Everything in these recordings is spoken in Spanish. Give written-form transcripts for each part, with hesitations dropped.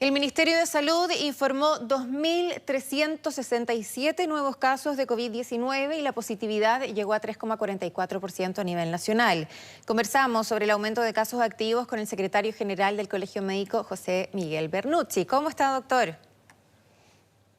El Ministerio de Salud informó 2.367 nuevos casos de COVID-19 y la positividad llegó a 3,44% a nivel nacional. Conversamos sobre el aumento de casos activos con el secretario general del Colegio Médico, José Miguel Bernucci. ¿Cómo está, doctor?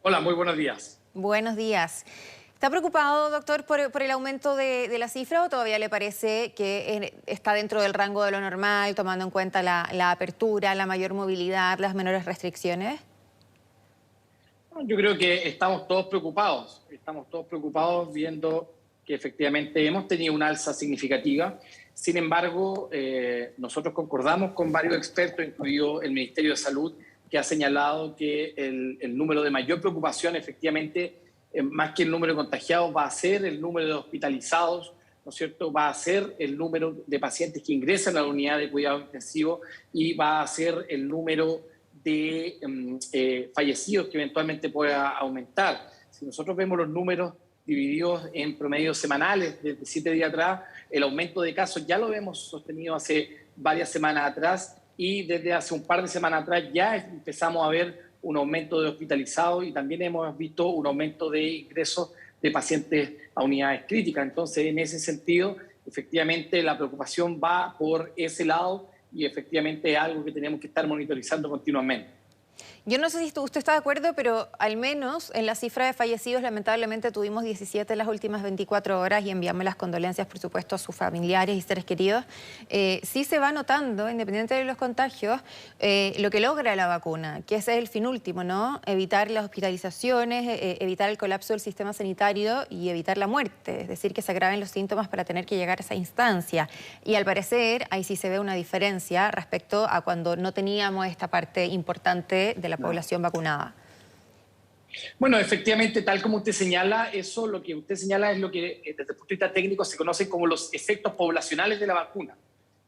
Hola, muy buenos días. Buenos días. ¿Está preocupado, doctor, por el aumento de la cifra o todavía le parece que está dentro del rango de lo normal, tomando en cuenta la apertura, la mayor movilidad, las menores restricciones? Yo creo que estamos todos preocupados. Estamos todos preocupados viendo que efectivamente hemos tenido una alza significativa. Sin embargo, nosotros concordamos con varios expertos, incluido el Ministerio de Salud, que ha señalado que el número de mayor preocupación efectivamente, más que el número de contagiados, va a ser el número de hospitalizados, ¿no es cierto? Va a ser el número de pacientes que ingresan a la unidad de cuidado intensivo y va a ser el número de fallecidos que eventualmente pueda aumentar. Si nosotros vemos los números divididos en promedios semanales desde 7 días atrás, el aumento de casos ya lo hemos sostenido hace varias semanas atrás y desde hace un par de semanas atrás ya empezamos a ver un aumento de hospitalizados y también hemos visto un aumento de ingresos de pacientes a unidades críticas. Entonces, en ese sentido, efectivamente, la preocupación va por ese lado y efectivamente es algo que tenemos que estar monitorizando continuamente. Yo no sé si usted está de acuerdo, pero al menos en la cifra de fallecidos, lamentablemente tuvimos 17 en las últimas 24 horas y enviamos las condolencias, por supuesto, a sus familiares y seres queridos. Sí se va notando, independiente de los contagios, lo que logra la vacuna, que ese es el fin último, ¿no? Evitar las hospitalizaciones, evitar el colapso del sistema sanitario y evitar la muerte, es decir, que se agraven los síntomas para tener que llegar a esa instancia. Y al parecer, ahí sí se ve una diferencia respecto a cuando no teníamos esta parte importante de la población vacunada. Bueno, efectivamente, tal como usted señala, eso lo que usted señala es lo que desde el punto de vista técnico se conoce como los efectos poblacionales de la vacuna.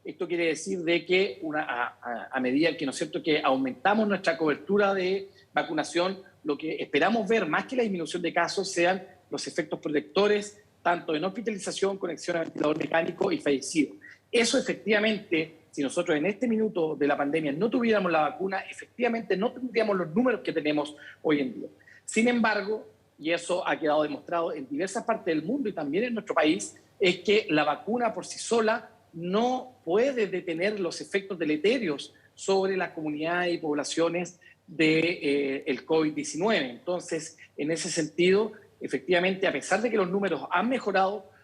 Esto quiere decir de que a medida que, ¿no es cierto?, que aumentamos nuestra cobertura de vacunación, lo que esperamos ver, más que la disminución de casos, sean los efectos protectores, tanto en hospitalización, conexión a ventilador mecánico y fallecidos. Eso efectivamente, si nosotros en este minuto de la pandemia no tuviéramos la vacuna, efectivamente no tendríamos los números que tenemos hoy en día. Sin embargo, y eso ha quedado demostrado en diversas partes del mundo y también en nuestro país, es que la vacuna por sí sola no puede detener los efectos deleterios sobre las comunidades y poblaciones del COVID-19. Entonces, en ese sentido, efectivamente, a pesar de que los números han mejorado,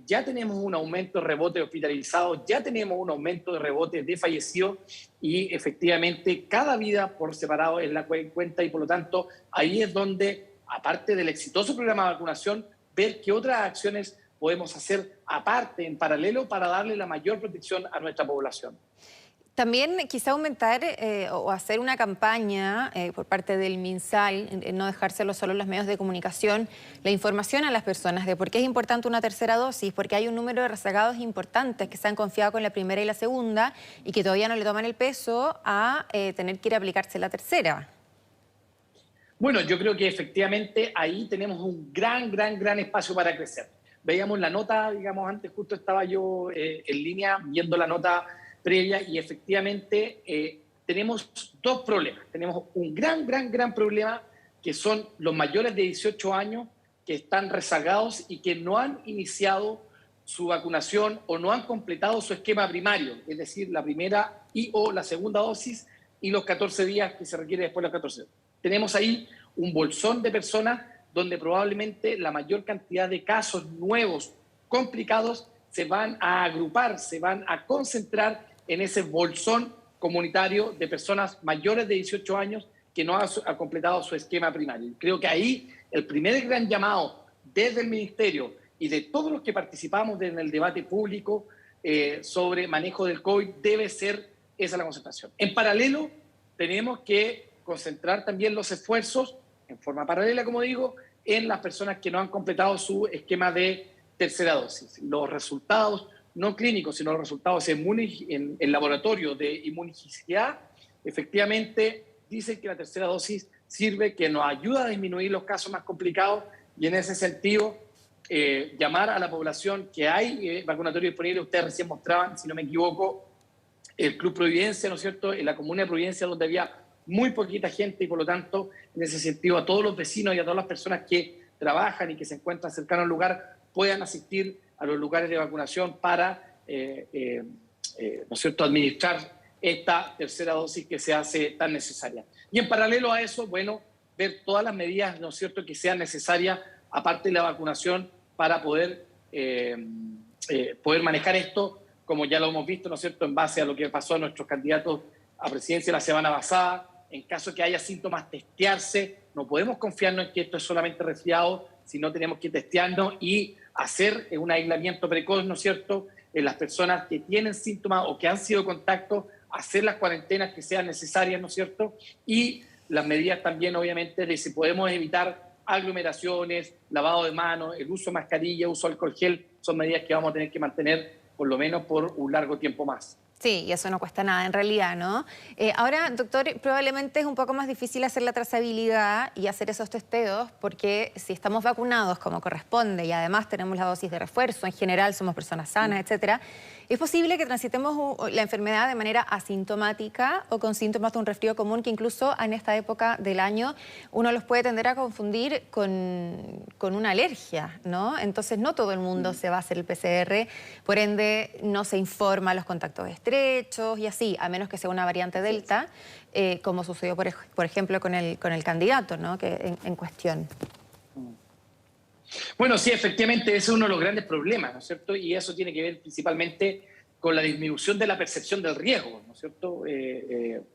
ya tenemos un aumento de rebote de hospitalizados, ya tenemos un aumento de rebote de fallecidos y efectivamente cada vida por separado es la cuenta y por lo tanto ahí es donde, aparte del exitoso programa de vacunación, ver qué otras acciones podemos hacer aparte, en paralelo, para darle la mayor protección a nuestra población. También quizá aumentar o hacer una campaña por parte del MinSal, no dejárselo solo en los medios de comunicación, la información a las personas de por qué es importante una tercera dosis, porque hay un número de rezagados importantes que se han confiado con la primera y la segunda y que todavía no le toman el peso a tener que ir a aplicarse la tercera. Bueno, yo creo que efectivamente ahí tenemos un gran espacio para crecer. Veíamos la nota, digamos, antes justo estaba yo en línea viendo la nota previa y efectivamente tenemos dos problemas. Tenemos un gran problema que son los mayores de 18 años que están rezagados y que no han iniciado su vacunación o no han completado su esquema primario, es decir, la primera y o la segunda dosis y los 14 días que se requiere después de los 14 días. Tenemos ahí un bolsón de personas donde probablemente la mayor cantidad de casos nuevos, complicados, se van a agrupar, se van a concentrar en ese bolsón comunitario de personas mayores de 18 años que no han completado su esquema primario. Creo que ahí el primer gran llamado desde el Ministerio y de todos los que participamos en el debate público sobre manejo del COVID debe ser esa la concentración. En paralelo, tenemos que concentrar también los esfuerzos, en forma paralela, como digo, en las personas que no han completado su esquema de tercera dosis. Los resultados no clínicos, sino los resultados en laboratorio de inmunicidad, efectivamente dicen que la tercera dosis sirve, que nos ayuda a disminuir los casos más complicados y en ese sentido llamar a la población que hay vacunatorio disponible. Ustedes recién mostraban, si no me equivoco, el Club Providencia, ¿no es cierto?, en la comuna de Providencia, donde había muy poquita gente y por lo tanto, en ese sentido, a todos los vecinos y a todas las personas que trabajan y que se encuentran cercanos al lugar puedan asistir a los lugares de vacunación para, ¿no es cierto?, administrar esta tercera dosis que se hace tan necesaria. Y en paralelo a eso, bueno, ver todas las medidas, ¿no es cierto?, que sean necesarias, aparte de la vacunación, para poder manejar esto, como ya lo hemos visto, ¿no es cierto?, en base a lo que pasó a nuestros candidatos a presidencia la semana pasada. En caso que haya síntomas, testearse. No podemos confiarnos en que esto es solamente resfriado, sino tenemos que testearnos y hacer un aislamiento precoz, ¿no es cierto?, en las personas que tienen síntomas o que han sido contactos, hacer las cuarentenas que sean necesarias, ¿no es cierto?, y las medidas también, obviamente, de si podemos evitar aglomeraciones, lavado de manos, el uso de mascarilla, uso de alcohol gel, son medidas que vamos a tener que mantener por lo menos por un largo tiempo más. Sí, y eso no cuesta nada en realidad, ¿no? Ahora, doctor, probablemente es un poco más difícil hacer la trazabilidad y hacer esos testeos porque si estamos vacunados como corresponde y además tenemos la dosis de refuerzo, en general somos personas sanas, etcétera, es posible que transitemos la enfermedad de manera asintomática o con síntomas de un resfrío común que incluso en esta época del año uno los puede tender a confundir con una alergia, ¿no? Entonces no todo el mundo se va a hacer el PCR, por ende no se informa a los contactos estrechos y así, a menos que sea una variante Delta, como sucedió por ejemplo con el candidato, ¿no?, que en cuestión. Bueno, sí, efectivamente, ese es uno de los grandes problemas, ¿no es cierto? Y eso tiene que ver principalmente con la disminución de la percepción del riesgo, ¿no es cierto?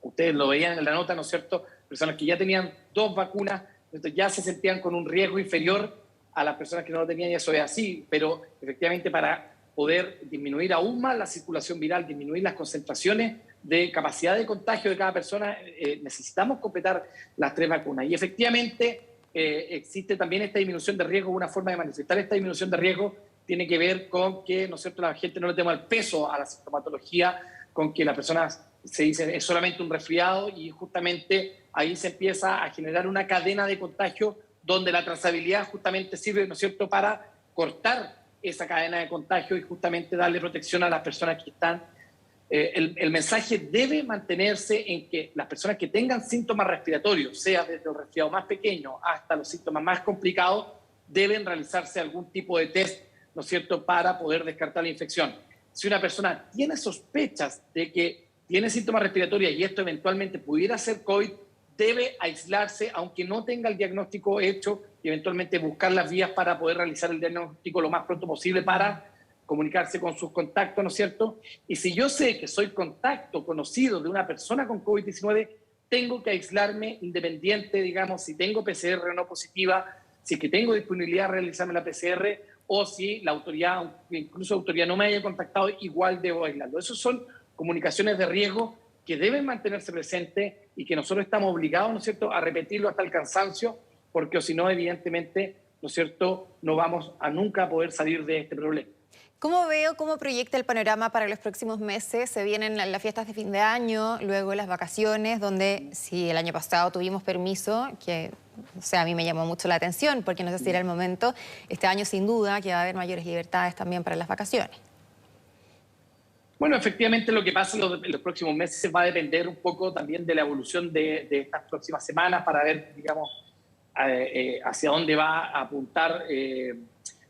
Ustedes lo veían en la nota, ¿no es cierto? Personas que ya tenían 2 vacunas, ya se sentían con un riesgo inferior a las personas que no lo tenían, y eso es así, pero efectivamente para poder disminuir aún más la circulación viral, disminuir las concentraciones de capacidad de contagio de cada persona, necesitamos completar las 3 vacunas. Y efectivamente existe también esta disminución de riesgo. Una forma de manifestar esta disminución de riesgo tiene que ver con que, ¿no es cierto?, la gente no le toma el peso a la sintomatología, con que la persona se dice es solamente un resfriado, y justamente ahí se empieza a generar una cadena de contagio donde la trazabilidad justamente sirve, ¿no es cierto?, para cortar esa cadena de contagio y justamente darle protección a las personas que están. El mensaje debe mantenerse en que las personas que tengan síntomas respiratorios, sea desde el resfriado más pequeño hasta los síntomas más complicados, deben realizarse algún tipo de test, ¿no es cierto?, para poder descartar la infección. Si una persona tiene sospechas de que tiene síntomas respiratorios y esto eventualmente pudiera ser COVID, debe aislarse, aunque no tenga el diagnóstico hecho, y eventualmente buscar las vías para poder realizar el diagnóstico lo más pronto posible para comunicarse con sus contactos, ¿no es cierto? Y si yo sé que soy contacto conocido de una persona con COVID-19, tengo que aislarme independiente, digamos, si tengo PCR o no positiva, si que tengo disponibilidad de realizarme la PCR o si la autoridad, incluso la autoridad no me haya contactado, igual debo aislarlo. Esas son comunicaciones de riesgo que deben mantenerse presentes y que nosotros estamos obligados, ¿no es cierto?, a repetirlo hasta el cansancio, porque o si no, evidentemente, ¿no es cierto?, no vamos a nunca poder salir de este problema. ¿Cómo proyecta el panorama para los próximos meses? Se vienen las fiestas de fin de año, luego las vacaciones, donde si el año pasado tuvimos permiso, que o sea, a mí me llamó mucho la atención, porque no sé si era el momento, este año sin duda que va a haber mayores libertades también para las vacaciones. Bueno, efectivamente lo que pasa en los próximos meses va a depender un poco también de la evolución de estas próximas semanas para ver, digamos, hacia dónde va a apuntar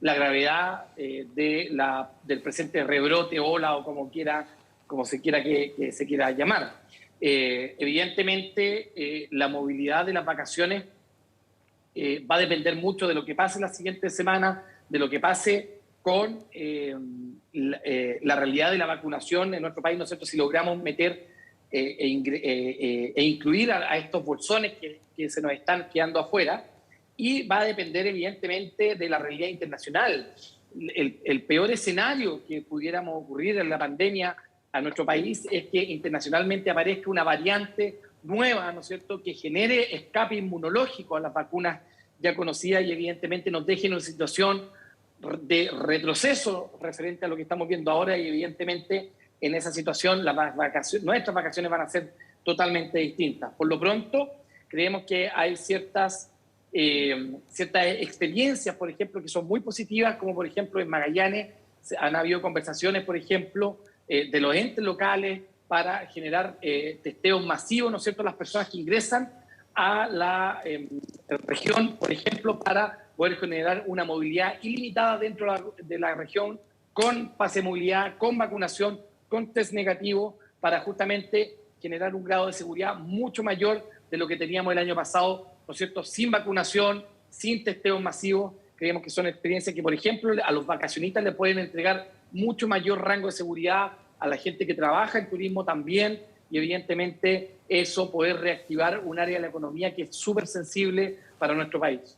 la gravedad del presente rebrote, ola o como se quiera que se quiera llamar. Evidentemente, la movilidad de las vacaciones va a depender mucho de lo que pase la siguiente semana, de lo que pase con la realidad de la vacunación en nuestro país, ¿no es cierto? Si logramos meter e incluir a estos bolsones que se nos están quedando afuera, y va a depender evidentemente de la realidad internacional. El peor escenario que pudiéramos ocurrir en la pandemia a nuestro país es que internacionalmente aparezca una variante nueva, ¿no es cierto?, que genere escape inmunológico a las vacunas ya conocidas y evidentemente nos deje en una situación de retroceso referente a lo que estamos viendo ahora, y evidentemente en esa situación nuestras vacaciones van a ser totalmente distintas. Por lo pronto, creemos que hay ciertas experiencias, por ejemplo, que son muy positivas, como por ejemplo en Magallanes han habido conversaciones, por ejemplo, de los entes locales para generar testeos masivos, ¿no es cierto?, las personas que ingresan a la región, por ejemplo, para poder generar una movilidad ilimitada dentro de la región, con pase de movilidad, con vacunación, con test negativo, para justamente generar un grado de seguridad mucho mayor de lo que teníamos el año pasado, ¿no es cierto?, sin vacunación, sin testeos masivos. Creemos que son experiencias que, por ejemplo, a los vacacionistas les pueden entregar mucho mayor rango de seguridad, a la gente que trabaja en turismo también, y evidentemente eso poder reactivar un área de la economía que es súper sensible para nuestro país.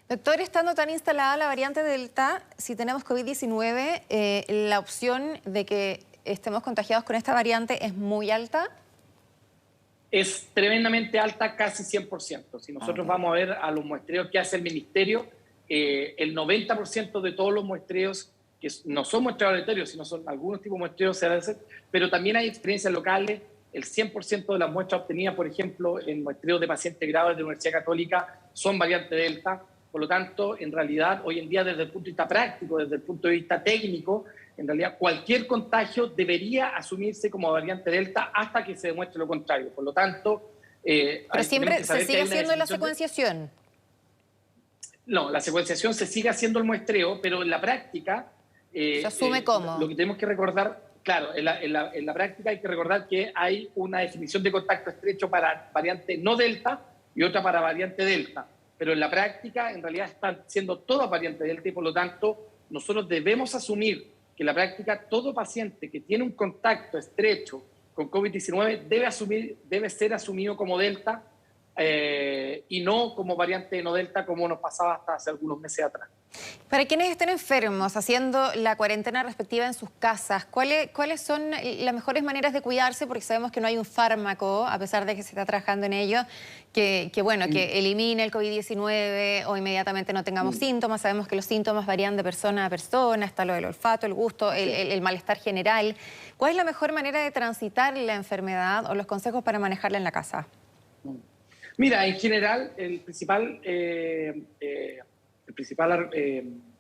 Doctor, estando tan instalada la variante Delta, si tenemos COVID-19, ¿la opción de que estemos contagiados con esta variante es muy alta? Es tremendamente alta, casi 100%. Si nosotros vamos a ver a los muestreos que hace el Ministerio, el 90% de todos los muestreos, que no son muestreos aleatorios, sino son algunos tipos de muestreos, se hacen, pero también hay experiencias locales. El 100% de las muestras obtenidas, por ejemplo, en muestreos de pacientes graves de la Universidad Católica, son variante Delta. Por lo tanto, en realidad, hoy en día, desde el punto de vista práctico, desde el punto de vista técnico, en realidad cualquier contagio debería asumirse como variante Delta hasta que se demuestre lo contrario. Por lo tanto... pero siempre se sigue haciendo la secuenciación. No, la secuenciación se sigue haciendo el muestreo, pero en la práctica... ¿Se asume cómo? Lo que tenemos que recordar, claro, en la práctica hay que recordar que hay una definición de contacto estrecho para variante no Delta y otra para variante Delta. Pero en la práctica, en realidad, están siendo todas variantes Delta y, por lo tanto, nosotros debemos asumir que en la práctica todo paciente que tiene un contacto estrecho con COVID-19 debe ser asumido como Delta y no como variante no Delta, como nos pasaba hasta hace algunos meses atrás. Para quienes estén enfermos, haciendo la cuarentena respectiva en sus casas, ¿cuáles son las mejores maneras de cuidarse? Porque sabemos que no hay un fármaco, a pesar de que se está trabajando en ello, que elimine el COVID-19 o inmediatamente no tengamos síntomas. Sabemos que los síntomas varían de persona a persona, está lo del olfato, el gusto, el malestar general. ¿Cuál es la mejor manera de transitar la enfermedad o los consejos para manejarla en la casa? Mira, en general, el principal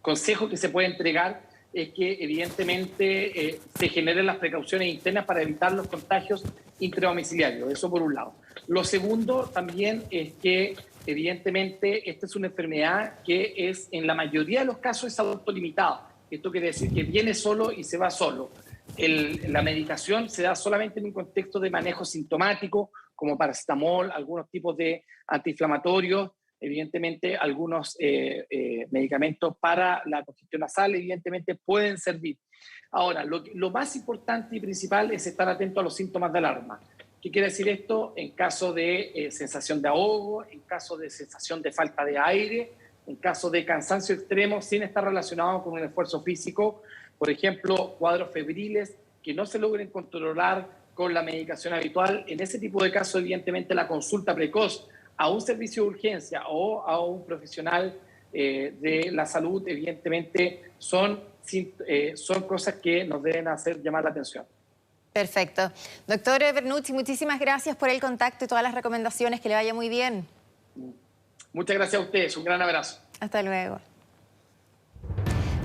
consejo que se puede entregar es que evidentemente se generen las precauciones internas para evitar los contagios intradomiciliarios, eso por un lado. Lo segundo también es que evidentemente esta es una enfermedad que es en la mayoría de los casos es autolimitada. Esto quiere decir que viene solo y se va solo. La medicación se da solamente en un contexto de manejo sintomático, como paracetamol, algunos tipos de antiinflamatorios, evidentemente algunos medicamentos para la congestión nasal, evidentemente pueden servir. Ahora, lo más importante y principal es estar atento a los síntomas de alarma. ¿Qué quiere decir esto? En caso de sensación de ahogo, en caso de sensación de falta de aire, en caso de cansancio extremo sin estar relacionado con un esfuerzo físico, por ejemplo, cuadros febriles que no se logren controlar con la medicación habitual. En ese tipo de casos, evidentemente, la consulta precoz a un servicio de urgencia o a un profesional de la salud, evidentemente, son cosas que nos deben hacer llamar la atención. Perfecto. Doctor Bernucci, muchísimas gracias por el contacto y todas las recomendaciones. Que le vaya muy bien. Muchas gracias a ustedes. Un gran abrazo. Hasta luego.